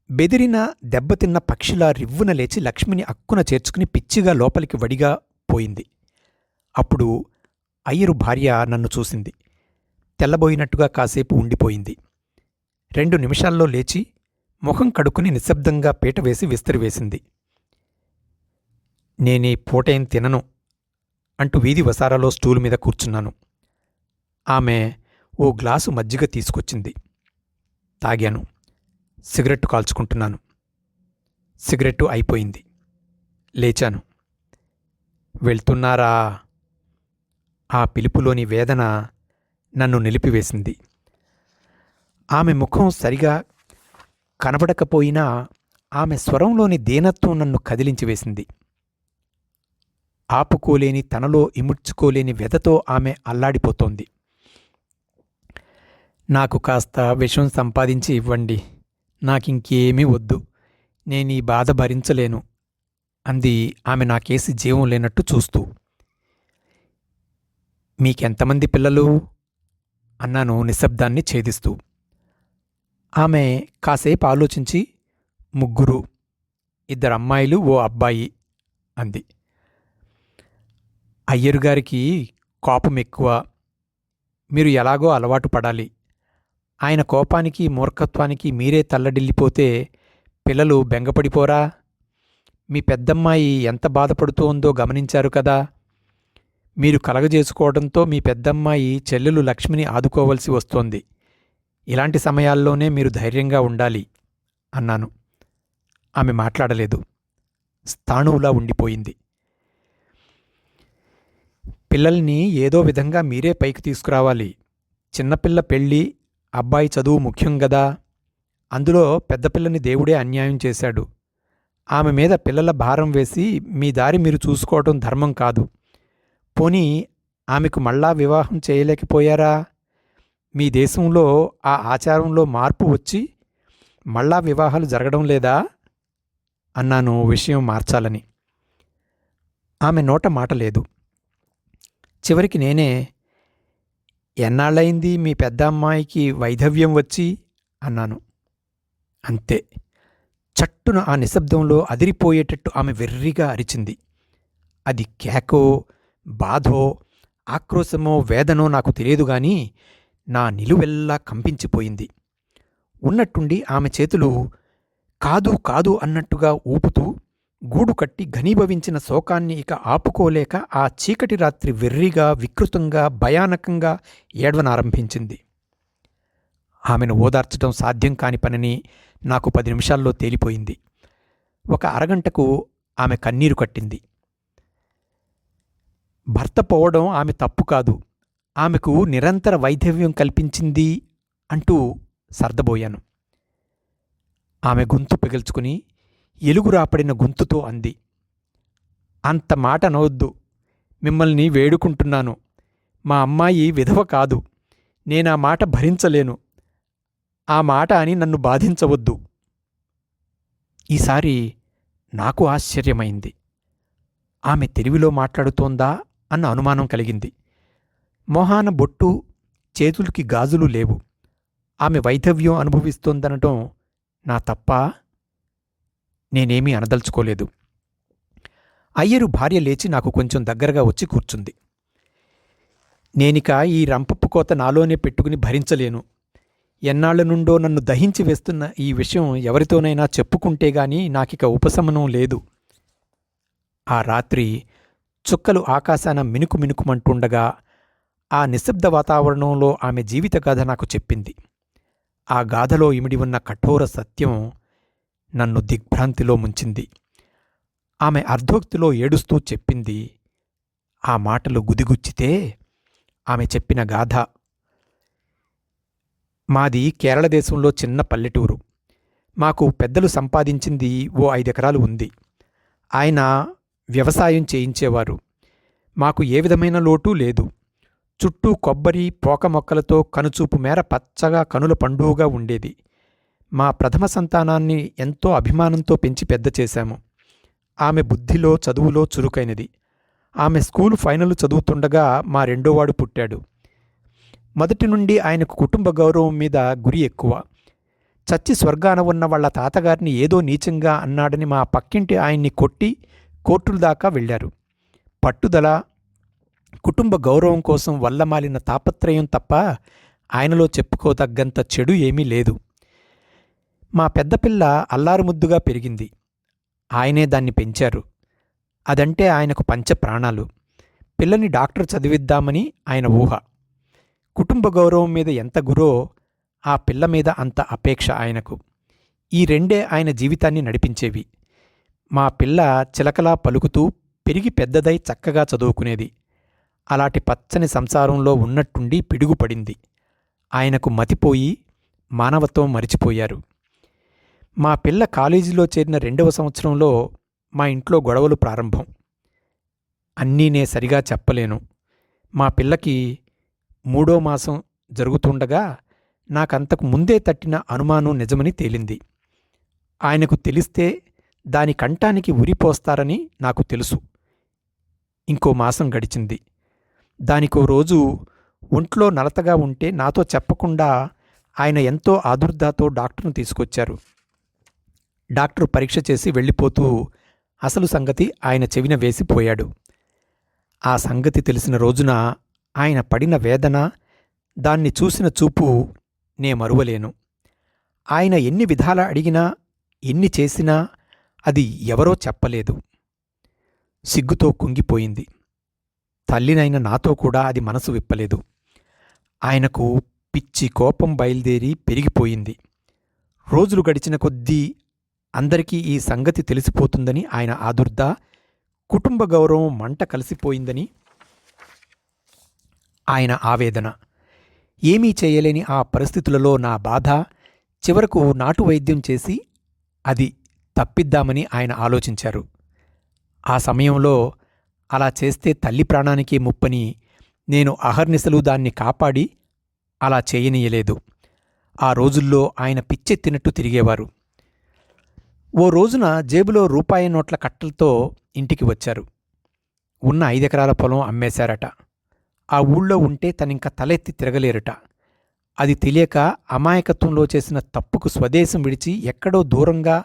బెదిరిన దెబ్బతిన్న పక్షిలా రివ్వున లేచి లక్ష్మిని అక్కున చేర్చుకుని పిచ్చిగా లోపలికి వడిగా పోయింది. అప్పుడు అయ్యరు భార్య నన్ను చూసింది. తెల్లబోయినట్టుగా కాసేపు ఉండిపోయింది. 2 నిమిషాల్లో లేచి ముఖం కడుక్కుని నిశ్శబ్దంగా పీట వేసి విస్తరివేసింది. నేనీ పూటేం తినను అంటూ వీధి వసారాలో స్టూలు మీద కూర్చున్నాను. ఆమె ఓ గ్లాసు మజ్జిగ తీసుకొచ్చింది. తాగాను. సిగరెట్టు కాల్చుకుంటున్నాను. సిగరెట్టు అయిపోయింది. లేచాను. వెళ్తున్నారా? ఆ పిలుపులోని వేదన నన్ను నిలిపివేసింది. ఆమె ముఖం సరిగా కనబడకపోయినా ఆమె స్వరంలోని దీనత్వం నన్ను కదిలించివేసింది. ఆపుకోలేని తనలో ఇముడ్చుకోలేని వ్యధతో ఆమె అల్లాడిపోతోంది. నాకు కాస్త విషం సంపాదించి ఇవ్వండి. నాకింకేమీ వద్దు. నేనీ బాధ భరించలేను అంది ఆమె నాకేసి జీవం లేనట్టు చూస్తూ. మీకెంతమంది పిల్లలు? అన్నాను నిశ్శబ్దాన్ని ఛేదిస్తూ. ఆమె కాసేపు ఆలోచించి, 3, 2 అమ్మాయిలు, ఓ అబ్బాయి అంది. అయ్యరుగారికి కోపమెక్కువ. మీరు ఎలాగో అలవాటు పడాలి. ఆయన కోపానికి, మూర్ఖత్వానికి మీరే తల్లడిల్లిపోతే పిల్లలు బెంగపడిపోరా? మీ పెద్దమ్మాయి ఎంత బాధపడుతోందో గమనించారు కదా. మీరు కలగజేసుకోవడంతో మీ పెద్దమ్మాయి చెల్లెలు లక్ష్మిని ఆదుకోవలసి వస్తోంది. ఇలాంటి సమయాల్లోనే మీరు ధైర్యంగా ఉండాలి అన్నాను. ఆమె మాట్లాడలేదు. స్థాణువులా ఉండిపోయింది. పిల్లల్ని ఏదో విధంగా మీరే పైకి తీసుకురావాలి. చిన్నపిల్ల పెళ్ళి, అబ్బాయి చదువు ముఖ్యం గదా. అందులో పెద్దపిల్లని దేవుడే అన్యాయం చేశాడు. ఆమె మీద పిల్లల భారం వేసి మీ దారి మీరు చూసుకోవటం ధర్మం కాదు. పోనీ ఆమెకు మళ్ళా వివాహం చేయలేకపోయారా? మీ దేశంలో ఆ ఆచారంలో మార్పు వచ్చి మళ్ళా వివాహాలు జరగడం లేదా? అన్నాను విషయం మార్చాలని. ఆమె నోట మాట లేదు. చివరికి నేనే, ఎన్నాళ్ళయింది మీ పెద్ద అమ్మాయికి వైధవ్యం వచ్చి అన్నాను. అంతే. చట్టున ఆ నిశ్శబ్దంలో అదిరిపోయేటట్టు ఆమె వెర్రిగా అరిచింది. అది కేకో, బాధో, ఆక్రోశమో, వేదనో నాకు తెలియదుగాని నా నిలువెల్లా కంపించిపోయింది. ఉన్నట్టుండి ఆమె చేతులు కాదు కాదు అన్నట్టుగా ఊపుతూ గూడు కట్టి ఘనీభవించిన శోకాన్ని ఇక ఆపుకోలేక ఆ చీకటి రాత్రి వెర్రిగా, వికృతంగా, భయానకంగా ఏడవనారంభించింది. ఆమెను ఓదార్చడం సాధ్యం కాని పనని నాకు 10 నిమిషాల్లో తేలిపోయింది. ఒక అరగంటకు ఆమె కన్నీరు కట్టింది. భర్త పోవడం ఆమె తప్పు కాదు, ఆమెకు నిరంతర వైధవ్యం కల్పించింది అంటూ సర్దబోయాను. ఆమె గొంతు పిగల్చుకుని ఎలుగు రాపడిన గొంతుతో అంది, అంత మాట అనవద్దు. మిమ్మల్ని వేడుకుంటున్నాను. మా అమ్మాయి విధవ కాదు. నేనా మాట భరించలేను. ఆ మాట అని నన్ను బాధించవద్దు. ఈసారి నాకు ఆశ్చర్యమైంది. ఆమె తెలివిలో మాట్లాడుతోందా అన్న అనుమానం కలిగింది. మొహాన బొట్టు, చేతులకి గాజులు లేవు. ఆమె వైధవ్యం అనుభవిస్తోందనటం నా తప్పా? నేనేమీ అనదలుచుకోలేదు. అయ్యరు భార్య లేచి నాకు కొంచెం దగ్గరగా వచ్చి కూర్చుంది. నేనిక ఈ రంపపు కోత నాలోనే పెట్టుకుని భరించలేను. ఎన్నాళ్ల నుండో నన్ను దహించి వేస్తున్న ఈ విషయం ఎవరితోనైనా చెప్పుకుంటేగాని నాకిక ఉపశమనం లేదు. ఆ రాత్రి చుక్కలు ఆకాశాన మినుకు మినుకుమంటుండగా ఆ నిశ్శబ్ద వాతావరణంలో ఆమె జీవిత గాథ నాకు చెప్పింది. ఆ గాథలో ఇమిడి ఉన్న కఠోర సత్యం నన్ను దిగ్భ్రాంతిలో ముంచింది. ఆమె అర్ధోక్తిలో ఏడుస్తూ చెప్పింది. ఆ మాటలు గుదిగుచ్చితే ఆమె చెప్పిన గాథ. మాది కేరళ దేశంలో చిన్న పల్లెటూరు. మాకు పెద్దలు సంపాదించింది ఓ 5 ఎకరాలు ఉంది. ఆయన వ్యవసాయం చేయించేవారు. మాకు ఏ విధమైన లోటు లేదు. చుట్టూ కొబ్బరి, పోక మొక్కలతో కనుచూపు మేర పచ్చగా కనుల పండుగగా ఉండేది. మా ప్రథమ సంతానాన్ని ఎంతో అభిమానంతో పెంచి పెద్ద చేశాము. ఆమె బుద్ధిలో, చదువులో చురుకైనది. ఆమె స్కూలు ఫైనల్ చదువుతుండగా మా రెండోవాడు పుట్టాడు. మొదటి నుండి ఆయనకు కుటుంబ గౌరవం మీద గురి ఎక్కువ. చచ్చి స్వర్గాన ఉన్న వాళ్ల తాతగారిని ఏదో నీచంగా అన్నాడని మా పక్కింటి ఆయన్ని కొట్టి కోర్టుల దాకా వెళ్లారు. పట్టుదల, కుటుంబ గౌరవం కోసం వల్లమాలిన తాపత్రయం తప్ప ఆయనలో చెప్పుకోదగ్గంత చెడు ఏమీ లేదు. మా పెద్దపిల్ల అల్లారుముద్దుగా పెరిగింది. ఆయనే దాన్ని పెంచారు. అదంటే ఆయనకు పంచప్రాణాలు. పిల్లని డాక్టర్ చదివిద్దామని ఆయన ఊహ. కుటుంబ గౌరవం మీద ఎంత గురో ఆ పిల్ల మీద అంత అపేక్ష ఆయనకు. ఈ రెండే ఆయన జీవితాన్ని నడిపించేవి. మా పిల్ల చిలకలా పలుకుతూ పెరిగి పెద్దదై చక్కగా చదువుకునేది. అలాంటి పచ్చని సంసారంలో ఉన్నట్టుండి పిడుగుపడింది. ఆయనకు మతిపోయి మానవత్వం మరిచిపోయారు. మా పిల్ల కాలేజీలో చేరిన 2వ సంవత్సరంలో మా ఇంట్లో గొడవలు ప్రారంభం. అన్నీ నే సరిగా చెప్పలేను. మా పిల్లకి 3వ మాసం జరుగుతుండగా నాకంతకు ముందే తట్టిన అనుమానం నిజమని తేలింది. ఆయనకు తెలిస్తే దాని కంఠానికి ఉరిపోస్తారని నాకు తెలుసు. ఇంకో మాసం గడిచింది. దానికో రోజు ఒంట్లో నలతగా ఉంటే నాతో చెప్పకుండా ఆయన ఎంతో ఆదుర్దాతో డాక్టర్ను తీసుకొచ్చారు. డాక్టరు పరీక్ష చేసి వెళ్ళిపోతూ అసలు సంగతి ఆయన చెవిన వేసిపోయాడు. ఆ సంగతి తెలిసిన రోజున ఆయన పడిన వేదన, దాన్ని చూసిన చూపు నే మరువలేను. ఆయన ఎన్ని విధాల అడిగినా, ఎన్ని చేసినా అది ఎవరో చెప్పలేదు. సిగ్గుతో కుంగిపోయింది. తల్లినైన నాతో కూడా అది మనసు విప్పలేదు. ఆయనకు పిచ్చి కోపం బయలుదేరి పెరిగిపోయింది. రోజులు గడిచిన కొద్దీ అందరికీ ఈ సంగతి తెలిసిపోతుందని ఆయన ఆదుర్ద, కుటుంబ గౌరవం మంట కలిసిపోయిందని ఆయన ఆవేదన. ఏమీ చేయలేని ఆ పరిస్థితులలో నా బాధ, చివరకు నాటు వైద్యం చేసి అది తప్పిద్దామని ఆయన ఆలోచించారు. ఆ సమయంలో అలా చేస్తే తల్లి ప్రాణానికే ముప్పని నేను అహర్నిశలు దాన్ని కాపాడి అలా చేయనీయలేదు. ఆ రోజుల్లో ఆయన పిచ్చెత్తినట్టు తిరిగేవారు. ఓ రోజున జేబులో రూపాయి నోట్ల కట్టలతో ఇంటికి వచ్చారు. ఉన్న 5 ఎకరాల పొలం అమ్మేశారట. ఆ ఊళ్ళో ఉంటే తనింక తలెత్తి తిరగలేరట. అది తెలియక అమాయకత్వంలో చేసిన తప్పుకు స్వదేశం విడిచి ఎక్కడో దూరంగా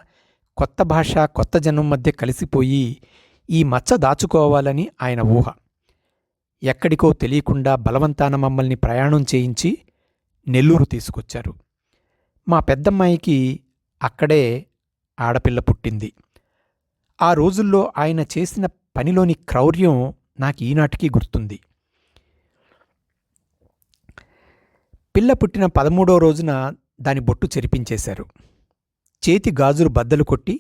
కొత్త భాష, కొత్త జనం మధ్య కలిసిపోయి ఈ మచ్చ దాచుకోవాలని ఆయన ఊహ. ఎక్కడికో తెలియకుండా బలవంతాన మమ్మల్ని ప్రయాణం చేయించి నెల్లూరు తీసుకొచ్చారు. మా పెద్దమ్మాయికి అక్కడే ఆడపిల్ల పుట్టింది. ఆ రోజుల్లో ఆయన చేసిన పనిలోని క్రౌర్యం నాకు ఈనాటికి గుర్తుంది. పిల్ల పుట్టిన 13వ రోజున దాని బొట్టు చెరిపించేశారు. చేతి గాజులు బద్దలు కొట్టి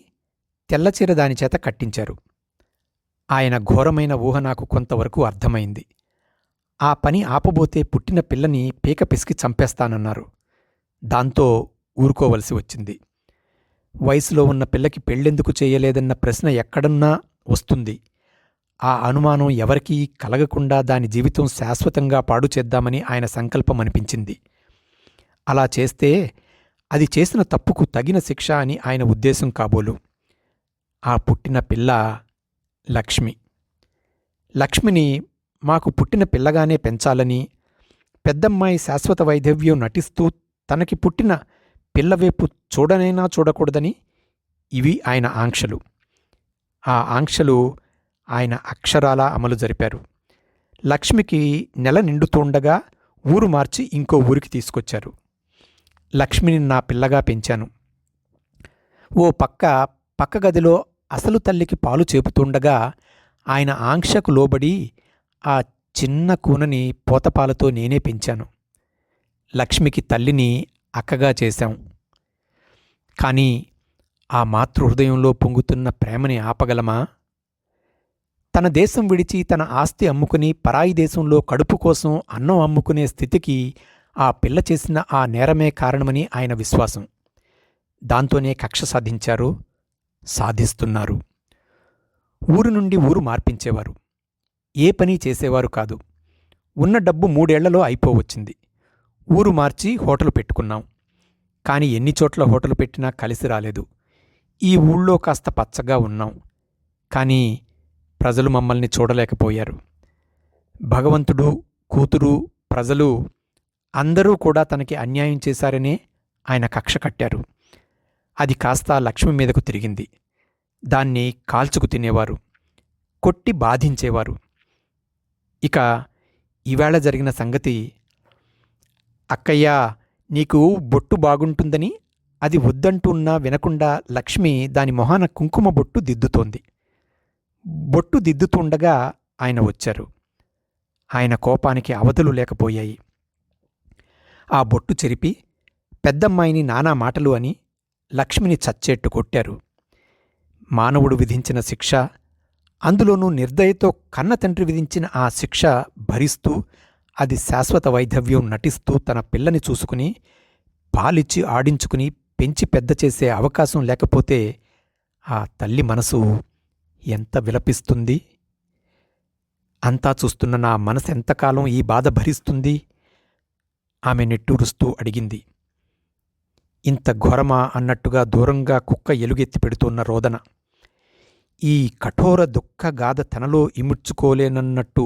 తెల్లచీర దానిచేత కట్టించారు. ఆయన ఘోరమైన ఊహ నాకు కొంతవరకు అర్థమైంది. ఆ పని ఆపబోతే పుట్టిన పిల్లని పీక పిసికి చంపేస్తానన్నారు. దాంతో ఊరుకోవలసి వచ్చింది. వయసులో ఉన్న పిల్లకి పెళ్ళెందుకు చేయలేదన్న ప్రశ్న ఎక్కడున్నా వస్తుంది. ఆ అనుమానం ఎవరికీ కలగకుండా దాని జీవితం శాశ్వతంగా పాడు చేద్దామని ఆయన సంకల్పం అనిపించింది. అలా చేస్తే అది చేసిన తప్పుకు తగిన శిక్ష అని ఆయన ఉద్దేశం కాబోలు. ఆ పుట్టిన పిల్ల లక్ష్మి. లక్ష్మిని మాకు పుట్టిన పిల్లగానే పెంచాలని, పెద్దమ్మాయి శాశ్వత వైధవ్యం నటిస్తూ తనకి పుట్టిన పిల్లవైపు చూడనైనా చూడకూడదని ఇవి ఆయన ఆంక్షలు. ఆ ఆంక్షలు ఆయన అక్షరాలా అమలు జరిపారు. లక్ష్మికి నెల నిండుతుండగా ఊరు మార్చి ఇంకో ఊరికి తీసుకొచ్చారు. లక్ష్మిని నా పిల్లగా పెంచాను. ఓ పక్క గదిలో అసలు తల్లికి పాలు చేపుతుండగా ఆయన ఆంక్షకు లోబడి ఆ చిన్న కూనని పోతపాలతో నేనే పెంచాను. లక్ష్మికి తల్లిని అక్కగా చేశాం. కానీ ఆ మాతృహృదయంలో పొంగుతున్న ప్రేమని ఆపగలమా? తన దేశం విడిచి తన ఆస్తి అమ్ముకుని పరాయి దేశంలో కడుపు కోసం అన్నం అమ్ముకునే స్థితికి ఆ పిల్ల చేసిన ఆ నేరమే కారణమని ఆయన విశ్వాసం. దాంతోనే కక్ష సాధించారు, సాధిస్తున్నారు. ఊరు నుండి ఊరు మార్పించేవారు. ఏ పని చేసేవారు కాదు. ఉన్న డబ్బు 3 ఏళ్లలో అయిపోవచ్చింది. ఊరు మార్చి హోటలు పెట్టుకున్నాం. కాని ఎన్ని చోట్ల హోటలు పెట్టినా కలిసి రాలేదు. ఈ ఊళ్ళో కాస్త పచ్చగా ఉన్నాం. కానీ ప్రజలు మమ్మల్ని చూడలేకపోయారు. భగవంతుడు, కూతురు, ప్రజలు అందరూ కూడా తనకి అన్యాయం చేశారనే ఆయన కక్ష కట్టారు. అది కాస్త లక్ష్మి మీదకు తిరిగింది. దాన్ని కాల్చుకు తినేవారు, కొట్టి బాధించేవారు. ఇక ఈవేళ జరిగిన సంగతి, అక్కయ్యా నీకు బొట్టు బాగుంటుందని అది వద్దంటున్నా వినకుండా లక్ష్మి దాని మొహాన కుంకుమ బొట్టు దిద్దుతోంది. బొట్టు దిద్దుతుండగా ఆయన వచ్చారు. ఆయన కోపానికి అవధులు లేకపోయాయి. ఆ బొట్టు చెరిపి పెద్దమ్మాయిని నానా మాటలు అని లక్ష్మిని చచ్చేట్టు కొట్టారు. మానవుడు విధించిన శిక్ష, అందులోనూ నిర్దయతో కన్న తండ్రి విధించిన ఆ శిక్ష భరిస్తూ, అది శాశ్వత వైధవ్యం నటిస్తూ తన పిల్లని చూసుకుని పాలిచ్చి ఆడించుకుని పెంచి పెద్ద చేసే అవకాశం లేకపోతే ఆ తల్లి మనసు ఎంత విలపిస్తుంది? అంతా చూస్తున్న నా మనసు ఎంతకాలం ఈ బాధ భరిస్తుంది? ఆమె నిట్టూరుస్తూ అడిగింది. ఇంత ఘోరమా అన్నట్టుగా దూరంగా కుక్క ఎలుగెత్తి పెడుతున్న రోదన. ఈ కఠోర దుఃఖగాథ తనలో ఇముడ్చుకోలేనన్నట్టు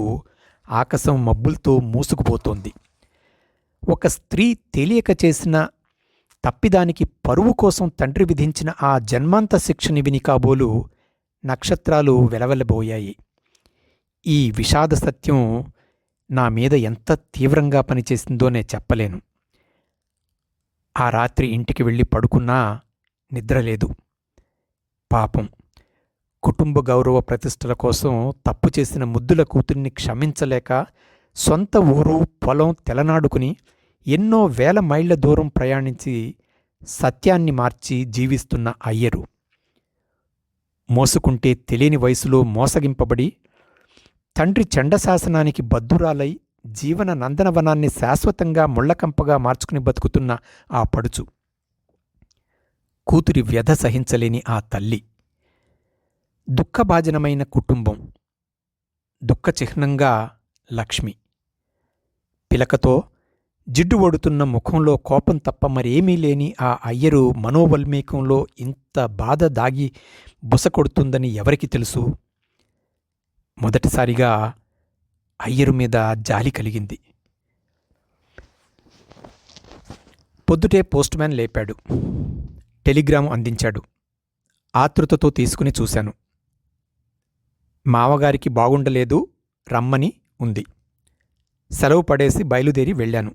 ఆకాశం మబ్బులతో మూసుకుపోతోంది. ఒక స్త్రీ తెలియక చేసిన తప్పిదానికి పరువు కోసం తండ్రి విధించిన ఆ జన్మాంత శిక్షని విని కాబోలు నక్షత్రాలు వెలవెలబోయాయి. ఈ విషాద సత్యం నా మీద ఎంత తీవ్రంగా పనిచేసిందోనే చెప్పలేను. ఆ రాత్రి ఇంటికి వెళ్ళి పడుకున్నా నిద్రలేదు. పాపం, కుటుంబ గౌరవ ప్రతిష్టల కోసం తప్పు చేసిన ముద్దుల కూతుర్ని క్షమించలేక సొంత ఊరు పొలం తెలనాడుకుని ఎన్నో వేల మైళ్ల దూరం ప్రయాణించి సత్యాన్ని మార్చి జీవిస్తున్న అయ్యరు. మోసుకుంటే తెలియని వయసులో మోసగింపబడి తండ్రి చండశాసనానికి బద్దురాలై జీవన నందనవనాన్ని శాశ్వతంగా ముళ్లకంపగా మార్చుకుని బతుకుతున్న ఆ పడుచు, కూతురి వ్యధ సహించలేని ఆ తల్లి, దుఃఖభాజనమైన కుటుంబం, దుఃఖచిహ్నంగా లక్ష్మి, పిలకతో జిడ్డు ఒడుతున్న ముఖంలో కోపం తప్ప మరేమీ లేని ఆ అయ్యరు మనోవల్మీకంలో ఇంత బాధ దాగి బుసకొడుతుందని ఎవరికి తెలుసు? మొదటిసారిగా అయ్యరు మీద జాలి కలిగింది. పొద్దుటే పోస్ట్మ్యాన్ లేపాడు. టెలిగ్రాము అందించాడు. ఆతృతతో తీసుకుని చూశాను. మావగారికి బాగుండలేదు, రమ్మని ఉంది. సెలవు పడేసి బయలుదేరి వెళ్ళాను.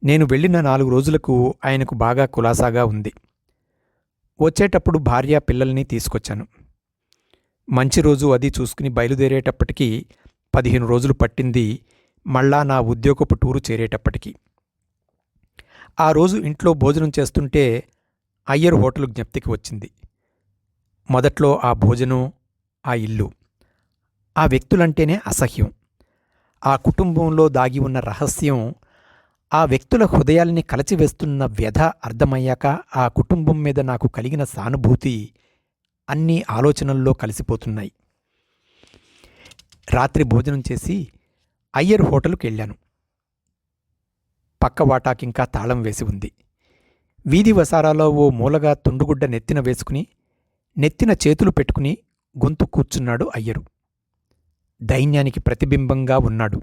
నేను వెళ్ళిన 4 రోజులకు ఆయనకు బాగా కులాసాగా ఉంది. వచ్చేటప్పుడు భార్య పిల్లల్ని తీసుకొచ్చాను. మంచి రోజు అది చూసుకుని బయలుదేరేటప్పటికీ 15 రోజులు పట్టింది మళ్ళా నా ఉద్యోగపు టూరు చేరేటప్పటికి. ఆ రోజు ఇంట్లో భోజనం చేస్తుంటే అయ్యర్ హోటలు జ్ఞప్తికి వచ్చింది. మొదట్లో ఆ భోజనం, ఆ ఇల్లు, ఆ వ్యక్తులంటేనే అసహ్యం. ఆ కుటుంబంలో దాగి ఉన్న రహస్యం, ఆ వ్యక్తుల హృదయాల్ని కలచివేస్తున్న వ్యధ అర్థమయ్యాక ఆ కుటుంబం మీద నాకు కలిగిన సానుభూతి అన్నీ ఆలోచనల్లో కలిసిపోతున్నాయి. రాత్రి భోజనం చేసి అయ్యర్ హోటలుకెళ్ళాను. పక్క వాటాకింకా తాళం వేసి ఉంది. వీధి వసారాలో ఓ మూలగా తుండుగుడ్డ నెత్తిన వేసుకుని నెత్తిన చేతులు పెట్టుకుని గొంతు కూర్చున్నాడు అయ్యరు. దైన్యానికి ప్రతిబింబంగా ఉన్నాడు.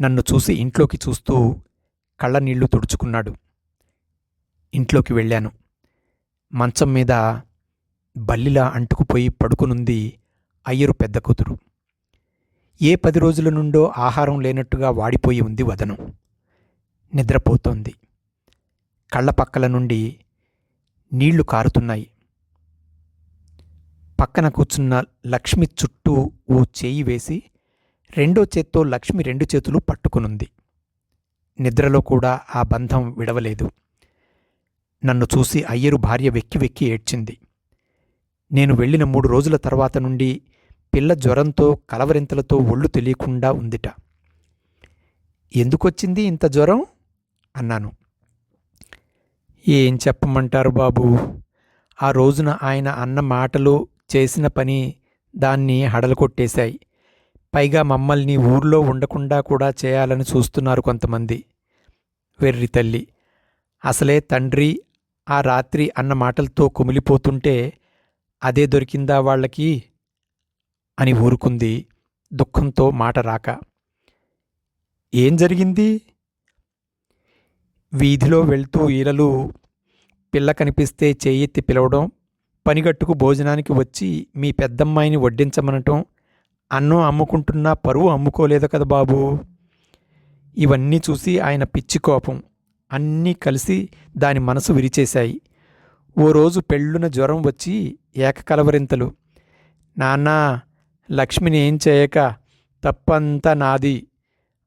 నన్ను చూసి ఇంట్లోకి చూస్తూ కళ్ళనీళ్లు తుడుచుకున్నాడు. ఇంట్లోకి వెళ్ళాను. మంచం మీద బల్లిలా అంటుకుపోయి పడుకునుంది అయ్యరు పెద్ద కూతురు. ఏ 10 రోజుల నుండో ఆహారం లేనట్టుగా వాడిపోయి ఉంది వదనం. నిద్రపోతోంది. కళ్ళ పక్కల నుండి నీళ్లు కారుతున్నాయి. పక్కన కూర్చున్న లక్ష్మి చుట్టూ ఓ చేయి వేసి రెండో చేత్తో లక్ష్మి 2 చేతులు పట్టుకునుంది. నిద్రలో కూడా ఆ బంధం విడవలేదు. నన్ను చూసి అయ్యరు భార్య వెక్కి వెక్కి ఏడ్చింది. నేను వెళ్ళిన 3 రోజుల తర్వాత నుండి పిల్ల జ్వరంతో కలవరింతలతో ఒళ్ళు తెలియకుండా ఉందిట. ఎందుకొచ్చింది ఇంత జ్వరం అన్నాను. ఏం చెప్పమంటారు బాబూ, ఆ రోజున ఆయన అన్న మాటలు, చేసిన పని దాన్ని హడలకొట్టేశాయి. పైగా మమ్మల్ని ఊర్లో ఉండకుండా కూడా చేయాలని చూస్తున్నారు కొంతమంది. వెర్రి తల్లి, అసలే తండ్రి ఆ రాత్రి అన్న మాటలతో కుమిలిపోతుంటే అదే దొరికిందా వాళ్ళకి అని ఊరుకుంది దుఃఖంతో మాట రాక. ఏం జరిగింది? వీధిలో వెళ్తూ ఈలలు పిల్ల కనిపిస్తే చెయ్యెత్తి పిలవడం, పనిగట్టుకు భోజనానికి వచ్చి మీ పెద్దమ్మాయిని వడ్డించమనటం, అన్నం అమ్ముకుంటున్నా పరువు అమ్ముకోలేదు కదా బాబూ. ఇవన్నీ చూసి ఆయన పిచ్చి కోపం అన్నీ కలిసి దాని మనసు విరిచేశాయి. ఓ రోజు పెళ్ళున జ్వరం వచ్చి ఏకకలవరింతలు. నాన్నా, లక్ష్మిని ఏం చేయక, తప్పంతా నాది.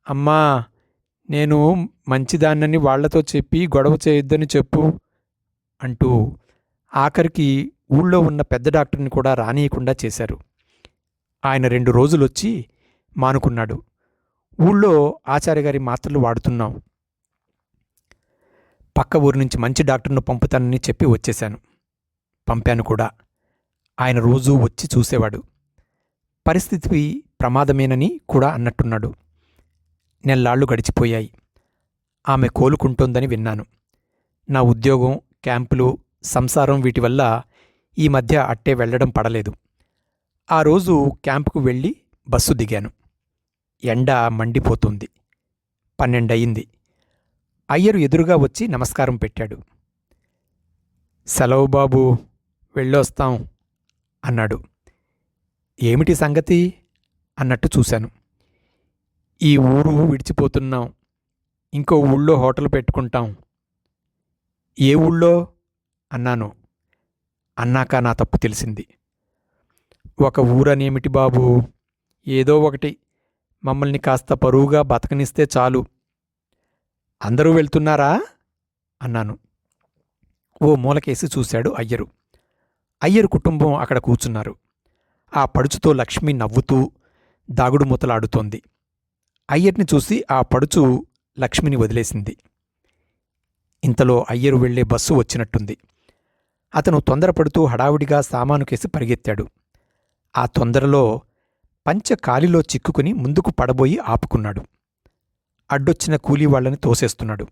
అమ్మా, నేను మంచిదాన్నని వాళ్లతో చెప్పి గొడవ చేయొద్దని చెప్పు అంటూ ఆఖరికి ఊళ్ళో ఉన్న పెద్ద డాక్టర్ని కూడా రానియకుండా చేశారు. ఆయన 2 రోజులొచ్చి మానుకున్నాడు. ఊళ్ళో ఆచార్యగారి మాత్రలు వాడుతున్నాం. పక్క ఊరి నుంచి మంచి డాక్టర్ను పంపుతానని చెప్పి వచ్చేశాను. పంపాను కూడా. ఆయన రోజూ వచ్చి చూసేవాడు. పరిస్థితి ప్రమాదమేనని కూడా అన్నట్టున్నాడు. నెల్లాళ్లు గడిచిపోయాయి. ఆమె కోలుకుంటోందని విన్నాను. నా ఉద్యోగం, క్యాంపులు, సంసారం వీటివల్ల ఈ మధ్య అట్టే వెళ్ళడం పడలేదు. ఆ రోజు క్యాంపుకు వెళ్ళి బస్సు దిగాను. ఎండ మండిపోతుంది. 12 అయింది. అయ్యరు ఎదురుగా వచ్చి నమస్కారం పెట్టాడు. సెలవు బాబూ, వెళ్ళొస్తాం అన్నాడు. ఏమిటి సంగతి అన్నట్టు చూశాను. ఈ ఊరు విడిచిపోతున్నాం. ఇంకో ఊళ్ళో హోటల్ పెట్టుకుంటాం. ఏ ఊళ్ళో అన్నాను. అన్నాక నా తప్పు తెలిసింది. ఒక ఊరనేమిటి బాబూ, ఏదో ఒకటి మమ్మల్ని కాస్త పరువుగా బతకనిస్తే చాలు. అందరూ వెళ్తున్నారా అన్నాను. ఓ మూలకేసి చూశాడు అయ్యరు. అయ్యరు కుటుంబం అక్కడ కూర్చున్నారు. ఆ పడుచుతో లక్ష్మి నవ్వుతూ దాగుడు మూతలాడుతోంది. అయ్యర్ని చూసి ఆ పడుచు లక్ష్మిని వదిలేసింది. ఇంతలో అయ్యరు వెళ్లే బస్సు వచ్చినట్టుంది. అతను తొందరపడుతూ హడావుడిగా సామానుకేసి పరిగెత్తాడు. ఆ తొందరలో పంచె కాలిలో చిక్కుకుని ముందుకు పడబోయి ఆపుకున్నాడు. అడ్డొచ్చిన కూలీవాళ్లని తోసేస్తున్నాడు.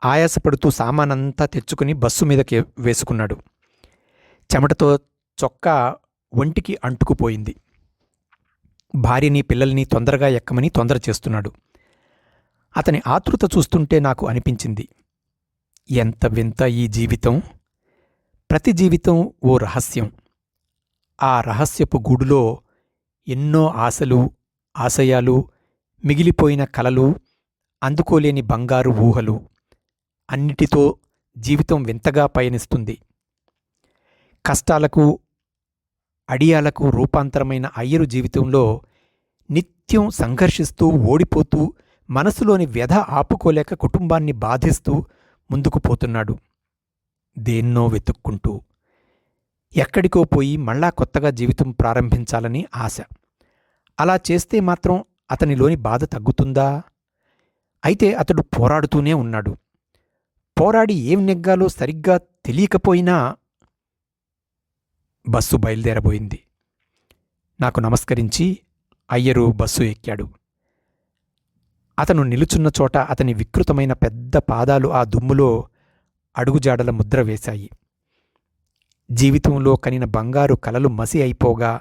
ఆయాసపడుతూ సామానంతా తెచ్చుకుని బస్సు మీదకి వేసుకున్నాడు. చెమటతో చొక్కా ఒంటికి అంటుకుపోయింది. భార్యని పిల్లల్ని తొందరగా ఎక్కమని తొందర చేస్తున్నాడు. అతని ఆతృత చూస్తుంటే నాకు అనిపించింది, ఎంత వింత ఈ జీవితం. ప్రతి జీవితం ఓ రహస్యం. ఆ రహస్యపు గూడులో ఎన్నో ఆశలు, ఆశయాలు, మిగిలిపోయిన కలలు, అందుకోలేని బంగారు ఊహలు, అన్నిటితో జీవితం వింతగా పయనిస్తుంది. కష్టాలకు, అడియాలకు రూపాంతరమైన అయ్యరు జీవితంలో నిత్యం సంఘర్షిస్తూ, ఓడిపోతూ, మనసులోని వ్యధ ఆపుకోలేక కుటుంబాన్ని బాధిస్తూ ముందుకు పోతున్నాడు. దేన్నో వెతుక్కుంటూ. ఎక్కడికో పోయి మళ్ళా కొత్తగా జీవితం ప్రారంభించాలని ఆశ. అలా చేస్తే మాత్రం అతనిలోని బాధ తగ్గుతుందా? అయితే అతడు పోరాడుతూనే ఉన్నాడు. పోరాడి ఏం నెగ్గాలో సరిగ్గా తెలియకపోయినా బస్సు బయలుదేరబోయింది. నాకు నమస్కరించి అయ్యరు బస్సు ఎక్కాడు. అతను నిలుచున్న చోట అతని వికృతమైన పెద్ద పాదాలు ఆ దుమ్ములో అడుగుజాడల ముద్ర వేశాయి. జీవితంలో కనిన బంగారు కలలు మసి అయిపోగా,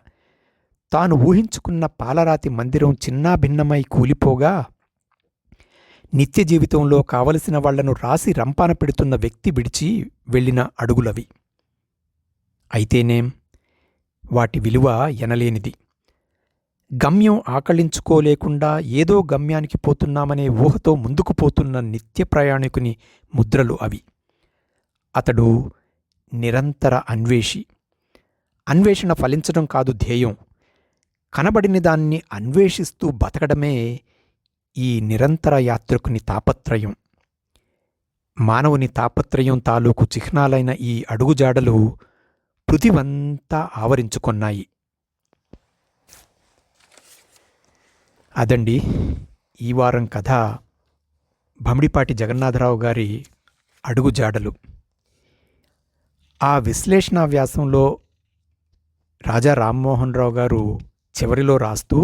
తాను ఊహించుకున్న పాలరాతి మందిరం చిన్నాభిన్నమై కూలిపోగా, నిత్య జీవితంలో కావలసిన వాళ్లను రాసి రంపాన పెడుతున్న వ్యక్తి విడిచి వెళ్లిన అడుగులవి. అయితేనేం, వాటి విలువ ఎనలేనిది. గమ్యం ఆకళించుకోలేకుండా ఏదో గమ్యానికి పోతున్నామనే ఊహతో ముందుకు పోతున్న నిత్య ప్రయాణికుని ముద్రలు అవి. అతడు నిరంతర అన్వేషి. అన్వేషణ ఫలించడం కాదు ధ్యేయం. కనబడిన దాన్ని అన్వేషిస్తూ బతకడమే ఈ నిరంతర యాత్రికుని తాపత్రయం. మానవుని తాపత్రయం తాలూకు చిహ్నాలైన ఈ అడుగుజాడలు పృథివంతా ఆవరించుకొన్నాయి. అదండి ఈ వారం కథ. భమిడిపాటి జగన్నాథరావు గారి అడుగుజాడలు. ఆ విశ్లేషణా వ్యాసంలో రాజా రామ్మోహన్ రావు గారు చివరిలో రాస్తూ,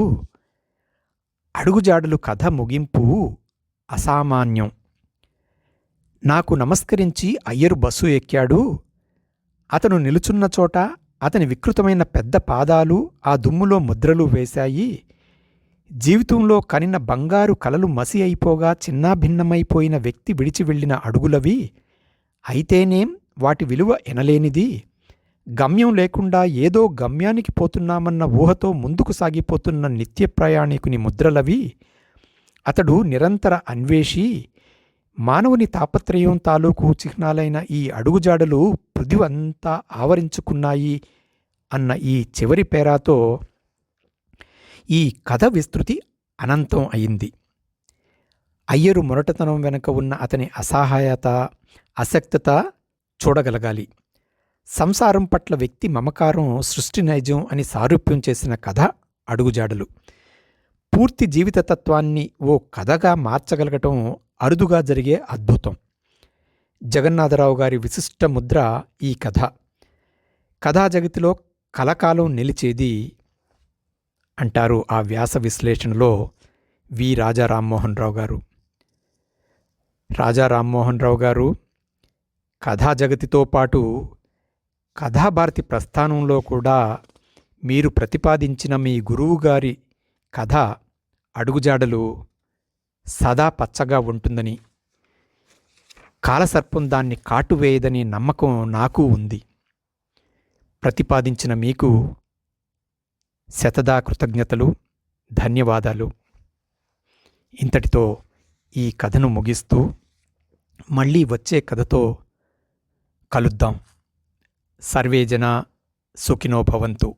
అడుగుజాడలు కథ ముగింపు అసామాన్యం. నాకు నమస్కరించి అయ్యరు బస్సు ఎక్కాడు. అతను నిలుచున్న చోట అతని వికృతమైన పెద్ద పాదాలు ఆ దుమ్ములో ముద్రలు వేశాయి. జీవితంలో కనిన బంగారు కలలు మసి అయిపోగా చిన్నాభిన్నమైపోయిన వ్యక్తి విడిచి వెళ్లిన అడుగులవి. అయితేనేం, వాటి విలువ ఎనలేనిది. గమ్యం లేకుండా ఏదో గమ్యానికి పోతున్నామన్న ఊహతో ముందుకు సాగిపోతున్న నిత్య ప్రయాణికుని ముద్రలవి. అతడు నిరంతర అన్వేషి. మానవుని తాపత్రయం తాలూకు చిహ్నాలైన ఈ అడుగుజాడలు పృథివంతా ఆవరించుకున్నాయి అన్న ఈ చివరి పేరాతో ఈ కథ విస్తృతి అనంతం అయింది. అయ్యరు మొరటతనం వెనుక ఉన్న అతని అసహాయత, అశక్తత చూడగలగాలి. సంసారం పట్ల వ్యక్తి మమకారం సృష్టి నైజం అని సారూప్యం చేసిన కథ అడుగుజాడలు. పూర్తి జీవిత తత్వాన్ని ఓ కథగా మార్చగలగటం అరుదుగా జరిగే అద్భుతం. జగన్నాథరావు గారి విశిష్ట ముద్ర ఈ కథ. కథా జగతిలో కలకాలం నిలిచేది అంటారు ఆ వ్యాస విశ్లేషణలో వి. రాజా రామ్మోహన్ రావు గారు. రాజా రామ్మోహన్ రావు గారు కథా జగతితో పాటు కథాభారతి ప్రస్థానంలో కూడా మీరు ప్రతిపాదించిన మీ గురువుగారి కథ అడుగుజాడలు సదా పచ్చగా ఉంటుందని, కాలసర్పం దాన్ని కాటువేయదని నమ్మకం నాకు ఉంది. ప్రతిపాదించిన మీకు శతదా కృతజ్ఞతలు, ధన్యవాదాలు. ఇంతటితో ఈ కథను ముగిస్తూ మళ్ళీ వచ్చే కథతో కలుద్దాం. సర్వే జనా సుఖినో భవంతు.